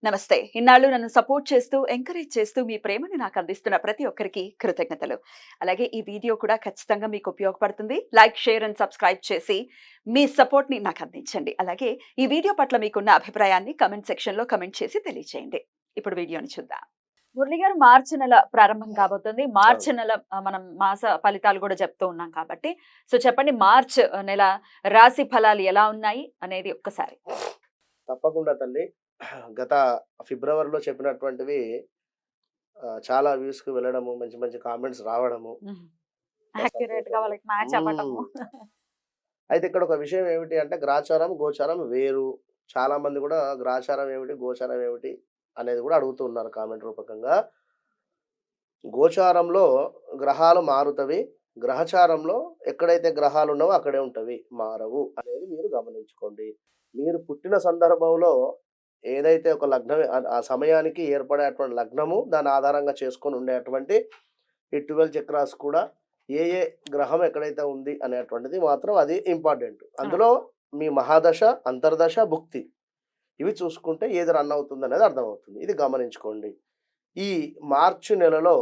నమస్తే. ఇన్నాళ్ళు నన్ను సపోర్ట్ చేస్తూ, ఎంకరేజ్ చేస్తూ మీ ప్రేమని నాకు అందిస్తున్న ప్రతి ఒక్కరికి కృతజ్ఞతలు. అలాగే ఈ వీడియో కూడా ఖచ్చితంగా మీకు ఉపయోగపడుతుంది. లైక్, షేర్ అండ్ సబ్స్క్రైబ్ చేసి మీ సపోర్ట్‌ని నాకు అందించండి. అలాగే ఈ వీడియో పట్ల మీకున్న అభిప్రాయాన్ని కామెంట్ సెక్షన్‌లో కామెంట్ చేసి తెలియజేయండి. ఇప్పుడు వీడియోని చూద్దాం. మురళి గారు, మార్చి నెల ప్రారంభం కాబోతుంది. అవును. మార్చి నెల మనం మాస ఫలితాలు కూడా చెప్తూ ఉన్నాం కాబట్టి, సో చెప్పండి, మార్చ్ నెల రాశి ఫలాలు ఎలా ఉన్నాయి అనేది ఒక్కసారి? తప్పకుండా తల్లి. గత ఫిబ్రవరిలో చెప్పినటువంటివి చాలా వ్యూస్‌కి వెళ్ళడము, మంచి మంచి కామెంట్స్ రావడము, హ్మ్. బా యాక్యురేట్‌గా సంతోషము. వాళ్ళకి మ్యాచ్ అవ్వటము. హ్మ్. అయితే ఇక్కడ ఒక విషయం ఏమిటి అంటే గ్రాచారం, గోచారం వేరు. చాలామంది గూడా గ్రాచారం ఏమిటి, గోచారం ఏమిటి అనేది గూడా అడుగుతూ ఉన్నారు కామెంట్ రూపకంగా. గోచారంలో గ్రహాలు మారుతవి. గ్రహచారంలో ఎక్కడైతే గ్రహాలున్నావో అక్కడే ఉంటవి. మారవు అనేది మీరు గమనించుకోండి. మీరు పుట్టిన సందర్భంలో ఏదైతే ఒక లగ్నం ఆ సమయానికి ఏర్పడేటువంటి లగ్నము, దాన్ని ఆధారంగా చేసుకొని ఉండేటువంటి ఈ 12 చక్రాస్ కూడా ఏ ఏ గ్రహం ఎక్కడైతే ఉంది అనేటువంటిది మాత్రం అది ఇంపార్టెంట్. ఆ! అందులో మీ మహాదశ, అంతర్దశ, భుక్తి ఇవి చూసుకుంటే ఏది రన్ అవుతుందనేది అర్థమవుతుంది. ఇది గమనించుకోండి. ఈ మార్చి నెలలో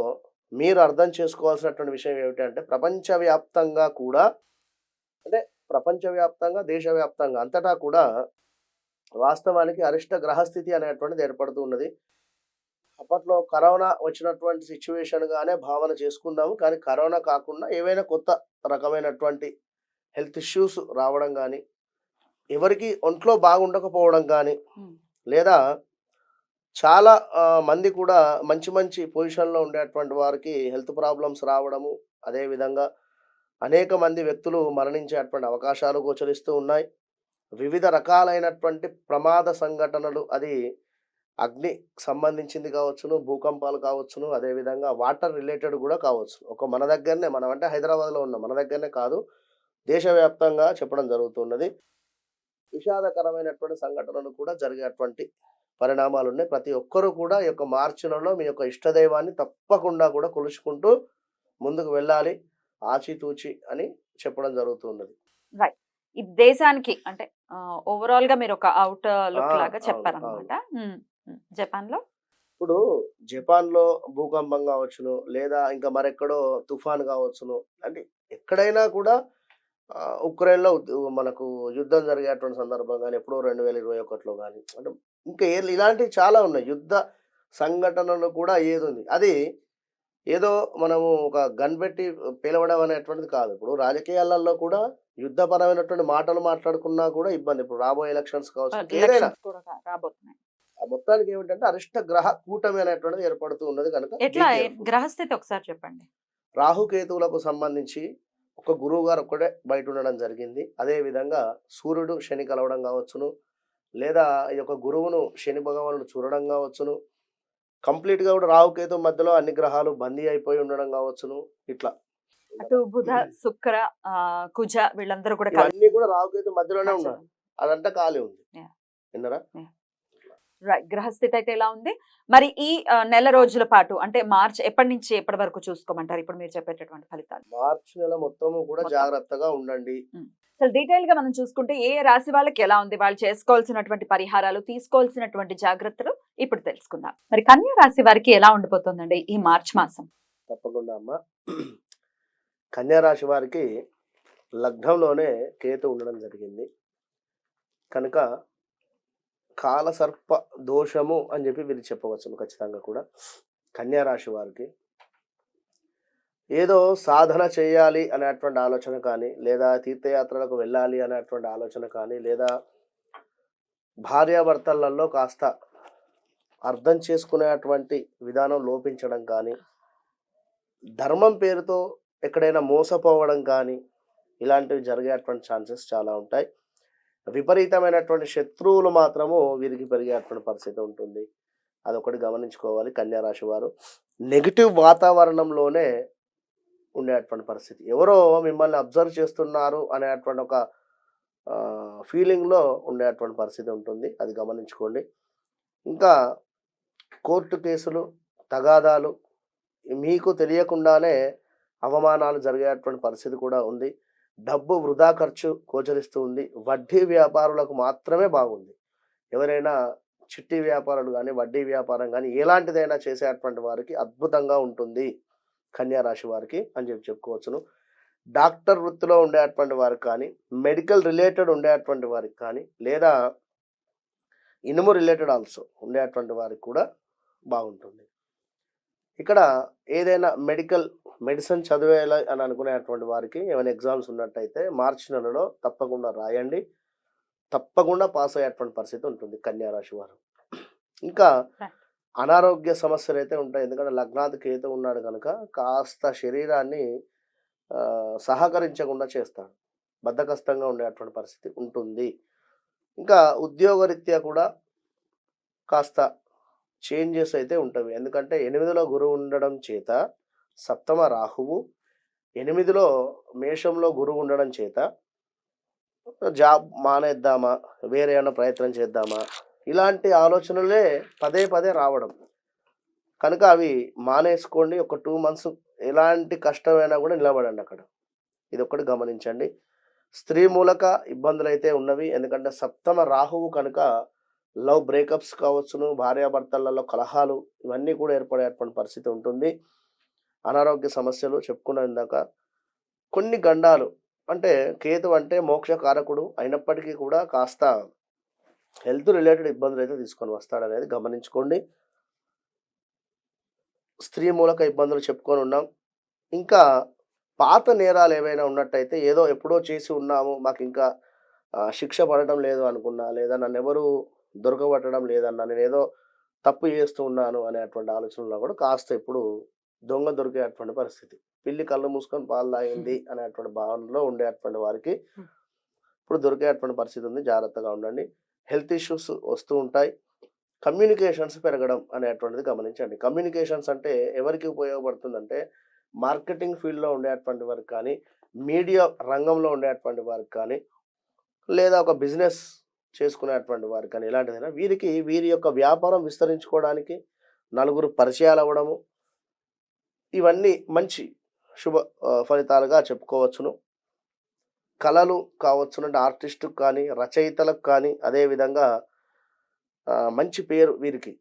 మీరు అర్థం చేసుకోవాల్సినటువంటి విషయం ఏమిటంటే ప్రపంచవ్యాప్తంగా కూడా అంటే ప్రపంచవ్యాప్తంగా, దేశవ్యాప్తంగా అంతటా కూడా వాస్తవానికి అరిష్ట గ్రహస్థితి అనేటువంటిది ఏర్పడుతూ ఉన్నది. అప్పట్లో కరోనా వచ్చినటువంటి సిట్యుయేషన్‌గానే భావన చేసుకుందాము. కానీ కరోనా కాకుండా ఏవైనా కొత్త రకమైనటువంటి హెల్త్ ఇష్యూస్ రావడం గానీ, ఎవరికీ ఒంట్లో బాగుండకపోవడం గానీ, హ్మ్. లేదా చాలా మంది కూడా మంచి మంచి పొజిషన్‌లో ఉండేటువంటి వారికి హెల్త్ ప్రాబ్లమ్స్ రావడము, అదే విధంగా అనేక మంది వ్యక్తులు మరణించేటువంటి అవకాశాలు గోచరిస్తూ ఉన్నాయి. వివిధ రకాలైనటువంటి ప్రమాద సంఘటనలు అది అగ్ని సంబంధించింది కావచ్చును, భూకంపాలు కావచ్చును, అదే విధంగా వాటర్ రిలేటెడ్ గూడా కావచ్చు. మన దగ్గరనే మనం అంటే హైదరాబాద్‌లో ఉన్నాం. మన దగ్గరనే కాదు, దేశవ్యాప్తంగా చెప్పడం జరుగుతున్నది. విషాదకరమైనటువంటి సంఘటనలు కూడా జరిగేటువంటి పరిణామాలున్నాయి. ప్రతి ఒక్కరు కూడా ఈ యొక్క మార్చి నెలలో మీ యొక్క ఇష్టదైవాన్ని తప్పకుండా కూడా కొలుచుకుంటూ ముందుకు వెళ్ళాలి. ఆచితూచి అని చెప్పడం జరుగుతున్నది. రైట్. ఈ దేశానికి అంటే ఓవరాల్‌గా మీరొక ఔట్ ఆ! లుక్ లాగా అవును. అవును. చెప్పారనమాట. హ్మ్. హ్మ్. జపాన్‌లో? ఇప్పుడు జపాన్‌లో భూకంపం గావచ్చును, లేదా ఇంకా మరెక్కడో తుఫాన్ గావచ్చును. అంటే ఎక్కడైనా కూడా ఉక్రెయిన్‌లో మనకు యుద్ధం జరిగేటువంటి సందర్భం గాని, ఎప్పుడో 2021లో గాని, అంటే ఇంకా ఇలాంటివి చాలా ఉన్నాయి. యుద్ధ సంఘటనలు కూడా ఏదుంది. అది ఏదో మనము ఒక గన్ పెట్టి పేలవడం అనేటువంటిది కాదు. ఇప్పుడు రాజకీయాలలో కూడా యుద్ధపరమైనటువంటి మాటలు మాట్లాడుకున్నా కూడా ఇబ్బంది. ఇప్పుడు రాబోయే ఎలక్షన్స్ కావచ్చు, ఇంకేదైనా. ఎలక్షన్స్ కూడా రాబోతున్నాయి. ఆ మొత్తానికి ఏమిటంటే అరిష్ట గ్రహ కూటమి అనేటువంటిది ఏర్పడుతూ ఉన్నది కనుక బీ ఎట్లా కేర్‌ఫుల్. గ్రహస్థితి ఒకసారి చెప్పండి? రాహుకేతువులకు సంబంధించి ఒక గురువుగారు ఒక్కడే బయట ఉండడం జరిగింది. అదే విధంగా సూర్యుడు, శని కలవడం కావచ్చును, లేదా ఈ యొక్క గురువును శని భగవానుడు చూడడం కావచ్చును. కంప్లీట్‌గా కూడా రాహుకేతు మధ్యలో అన్ని గ్రహాలు బందీ అయిపోయి ఉండడం కావచ్చును. ఇట్లా. అటు బుధ, శుక్ర, కుజ వీళ్ళందరూ కూడా కలిసి ఇవన్నీ కూడా రాహుకేతు మధ్యలోనే ఉన్నారు. నచ్చడం. అదంతా ఖాళీ ఉంది. యాహ్! విన్నారా? యాహ్! రైట్. గ్రహస్థితి అయితే ఎలా ఉంది? మరి ఈ నెల రోజుల పాటు అంటే మార్చ్ ఎప్పటి నుంచి ఎప్పటి వరకు చూసుకోమంటారు? ఇప్పుడు మీరు చెప్పేటటువంటి ఫలితాలు మార్చి నెల మొత్తము కూడా మొత్తం. జాగ్రత్తగా ఉండండి. హ్మ్. అసలు డీటెయిల్‌గా మనం చూసుకుంటే ఏ రాశి వాళ్ళకి ఎలా ఉంది? వాళ్ళు చేసుకోవాల్సినటువంటి పరిహారాలు, తీసుకోవాల్సినటువంటి జాగ్రత్తలు ఇప్పుడు తెలుసుకుందాం. మరి కన్యా రాశి వారికి ఎలా ఉండిపోతుందండి ఈ మార్చ్ మాసం? తప్పకుండా అమ్మ. కన్యా రాశి వారికి లగ్నంలోనే కేతు ఉండడం జరిగింది. కనుక కాలసర్ప దోషము అని చెప్పి వీళ్ళు చెప్పవచ్చును ఖచ్చితంగా కూడా. కన్యా రాశి వారికి ఏదో సాధన చేయాలి అనేటువంటి ఆలోచన కానీ, లేదా తీర్థయాత్రలకు వెళ్ళాలి అనేటువంటి ఆలోచన కానీ, లేదా భార్యాభర్తలలో కాస్త అర్థం చేసుకునేటువంటి విధానం లోపించడం కానీ, ధర్మం పేరుతో ఎక్కడైనా మోసపోవడం కానీ, ఇలాంటివి జరిగేటువంటి ఛాన్సెస్ చాలా ఉంటాయి. విపరీతమైనటువంటి శత్రువులు మాత్రము వీరికి పెరిగేటువంటి పరిస్థితి ఉంటుంది. అదొకటి గమనించుకోవాలి కన్యా రాశి వారు. నెగెటివ్ వాతావరణంలోనే ఉండేటువంటి పరిస్థితి. ఎవరో మిమ్మల్ని అబ్జర్వ్ చేస్తున్నారు అనేటువంటి ఒక ఫీలింగ్‌లో ఉండేటువంటి పరిస్థితి ఉంటుంది. అది గమనించుకోండి. ఇంకా కోర్టు కేసులు, తగాదాలు మీకు తెలియకుండానే అవమానాలు జరిగేటువంటి పరిస్థితి కూడా ఉంది. డబ్బు వృధా ఖర్చు గోచరిస్తూ ఉంది. వడ్డీ వ్యాపారులకు మాత్రమే బాగుంది. ఎవరైనా చిట్టి వ్యాపారాలు కానీ, వడ్డీ వ్యాపారం కానీ ఎలాంటిదైనా చేసేటువంటి వారికి అద్భుతంగా ఉంటుంది కన్యా రాశి వారికి అని చెప్పుకోవచ్చును. డాక్టర్ వృత్తిలో ఉండేటువంటి వారికి కానీ, మెడికల్ రిలేటెడ్ ఉండేటువంటి వారికి కానీ, లేదా ఇనుము రిలేటెడ్ ఆల్సో ఉండేటువంటి వారికి కూడా బాగుంటుంది. ఇక్కడ ఏదైనా మెడిసిన్ చదివేయాలి అని అనుకునేటువంటి వారికి ఏమైనా ఎగ్జామ్స్ ఉన్నట్టయితే మార్చి నెలలో తప్పకుండా రాయండి. తప్పకుండా పాస్ అయ్యేటువంటి పరిస్థితి ఉంటుంది కన్యా రాశి వారు. ఇంకా అనారోగ్య సమస్యలు అయితే ఉంటాయి. ఎందుకంటే లగ్నాది కేతు ఉన్నాడు కనుక కాస్త శరీరాన్ని సహకరించకుండా చేస్తాడు. బద్ధకస్తంగా ఉండేటువంటి పరిస్థితి ఉంటుంది. ఇంకా ఉద్యోగరీత్యా కూడా కాస్త చేంజెస్ అయితే ఉంటవి. ఎందుకంటే 8లో గురువు ఉండడం చేత, సప్తమ రాహువు, 8లో మేషంలో గురువు ఉండడం చేత జాబ్ మానేద్దామా, వేరే ఏమైనా ప్రయత్నం చేద్దామా, ఇలాంటి ఆలోచనలే పదే పదే రావడం. కనుక అవి మానేసుకోండి. ఒక 2 మంత్స్ ఎలాంటి కష్టమైనా కూడా నిలబడండి అక్కడ. ఇదొక్కటి గమనించండి. స్త్రీ మూలక ఇబ్బందులు అయితే ఉన్నవి. ఎందుకంటే సప్తమ రాహువు కనుక లవ్ బ్రేకప్స్ కావచ్చును, భార్యాభర్తలలో కలహాలు ఇవన్నీ కూడా ఏర్పడేటువంటి పరిస్థితి ఉంటుంది. అనారోగ్య సమస్యలు చెప్పుకున్న ఇందాక. కొన్ని గండాలు అంటే కేతు అంటే మోక్ష కారకుడు అయినప్పటికీ కూడా కాస్త హెల్త్ రిలేటెడ్ ఇబ్బందులు అయితే తీసుకొని వస్తాడనేది గమనించుకోండి. స్త్రీ మూలక ఇబ్బందులు చెప్పుకొని ఉన్నాం. ఇంకా పాత నేరాలు ఏవైనా ఉన్నట్టయితే ఏదో ఎప్పుడో చేసి ఉన్నాము, మాకు ఇంకా శిక్ష పడటం లేదు అనుకున్నా, లేదా నన్ను ఎవరు దొరకబట్టడం లేదన్నా, నేను ఏదో తప్పు చేస్తూ ఉన్నాను అనేటువంటి ఆలోచనలో కూడా కాస్త ఇప్పుడు దొంగ దొరికేటువంటి పరిస్థితి. పిల్లి కళ్ళు మూసుకొని పాలు తాగింది అనేటువంటి భావనలో ఉండేటువంటి వారికి ఇప్పుడు దొరికేటువంటి పరిస్థితి ఉంది. జాగ్రత్తగా ఉండండి. హెల్త్ ఇష్యూస్ వస్తూ ఉంటాయి. కమ్యూనికేషన్స్ పెరగడం అనేటువంటిది గమనించండి. కమ్యూనికేషన్స్ అంటే ఎవరికి ఉపయోగపడుతుందంటే మార్కెటింగ్ ఫీల్డ్లో ఉండేటువంటి వారికి కానీ, మీడియా రంగంలో ఉండేటువంటి వారికి కానీ, లేదా ఒక బిజినెస్ చేసుకునేటువంటి వారికి కానీ, ఇలాంటిదైనా వీరి యొక్క వ్యాపారం విస్తరించుకోవడానికి నలుగురు పరిచయాలు అవ్వడము, ఇవన్నీ మంచి శుభ ఫలితాలుగా చెప్పుకోవచ్చును. కళలు కావచ్చును, అంటే ఆర్టిస్టుకు కానీ, రచయితలకు కానీ, అదేవిధంగా మంచి పేరు వీరికి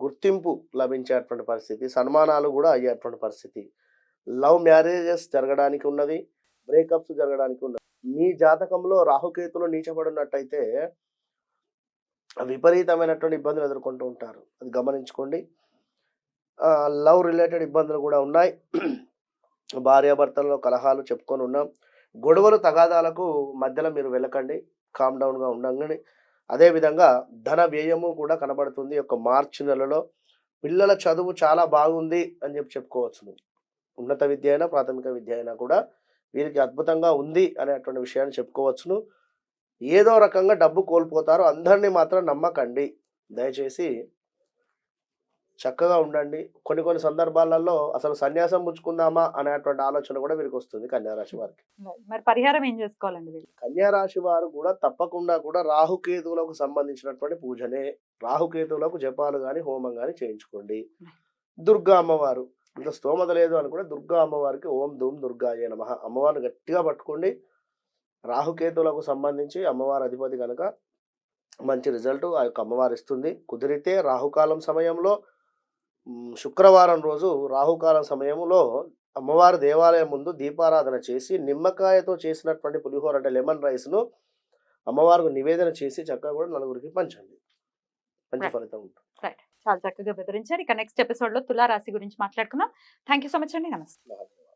గుర్తింపు లభించేటువంటి పరిస్థితి, సన్మానాలు కూడా అయ్యేటువంటి పరిస్థితి. లవ్ మ్యారేజెస్ జరగడానికి ఉన్నది, బ్రేకప్స్ జరగడానికి ఉన్నది. మీ జాతకంలో రాహుకేతులు నీచబడినట్టయితే విపరీతమైనటువంటి ఇబ్బందులు ఎదుర్కొంటూ ఉంటారు. అది గమనించుకోండి. లవ్ రిలేటెడ్ ఇబ్బందులు కూడా ఉన్నాయి. భార్యాభర్తల్లో కలహాలు చెప్పుకొని ఉన్నాం. గొడవలు తగాదాలకు మధ్యలో మీరు వెళ్ళకండి, కామ్ డౌన్గా ఉండండి. అదేవిధంగా ధన వ్యయము కూడా కనబడుతుంది. ఒక మార్చి నెలలో పిల్లల చదువు చాలా బాగుంది అని చెప్పుకోవచ్చు. ఉన్నత విద్య అయినా ప్రాథమిక విద్య అయినా కూడా వీరికి అద్భుతంగా ఉంది అనేటువంటి విషయాన్ని చెప్పుకోవచ్చును. ఏదో రకంగా డబ్బు కోల్పోతారు. అందరినీ మాత్రం నమ్మకండి. దయచేసి చక్కగా ఉండండి. కొన్ని సందర్భాలలో అసలు సన్యాసం పుచ్చుకుందామా అనేటువంటి ఆలోచన కూడా వీరికి వస్తుంది కన్యారాశి వారికి. మరి పరిహారం ఏం చేసుకోవాలండి వీళ్ళు? కన్యారాశి వారు కూడా తప్పకుండా కూడా రాహుకేతువులకు సంబంధించినటువంటి పూజనే, రాహుకేతువులకు జపాలు కానీ హోమం కానీ చేయించుకోండి. దుర్గా అమ్మవారు అంత స్తోమత లేదు అనుకుంటే దుర్గా అమ్మవారికి ఓం ధూమ్ దుర్గాయ నమః అమ్మవారిని గట్టిగా పట్టుకోండి. రాహుకేతువులకు సంబంధించి అమ్మవారి అధిపతి కనుక మంచి రిజల్ట్ ఆ యొక్క అమ్మవారు ఇస్తుంది. కుదిరితే రాహుకాలం సమయంలో శుక్రవారం రోజు రాహుకాలం సమయంలో అమ్మవారి దేవాలయం ముందు దీపారాధన చేసి నిమ్మకాయతో చేసినటువంటి పులిహోర అంటే లెమన్ రైస్ను అమ్మవారికి నివేదన చేసి చక్కగా కూడా నలుగురికి పంచండి. మంచి ఫలితం ఉంటుంది. చాలా చక్కగా వివరించారు. ఇక నెక్స్ట్ ఎపిసోడ్ లో తులా రాశి గురించి మాట్లాడుకుందాం. థ్యాంక్ యూ సో మచ్ అండి. నమస్తే.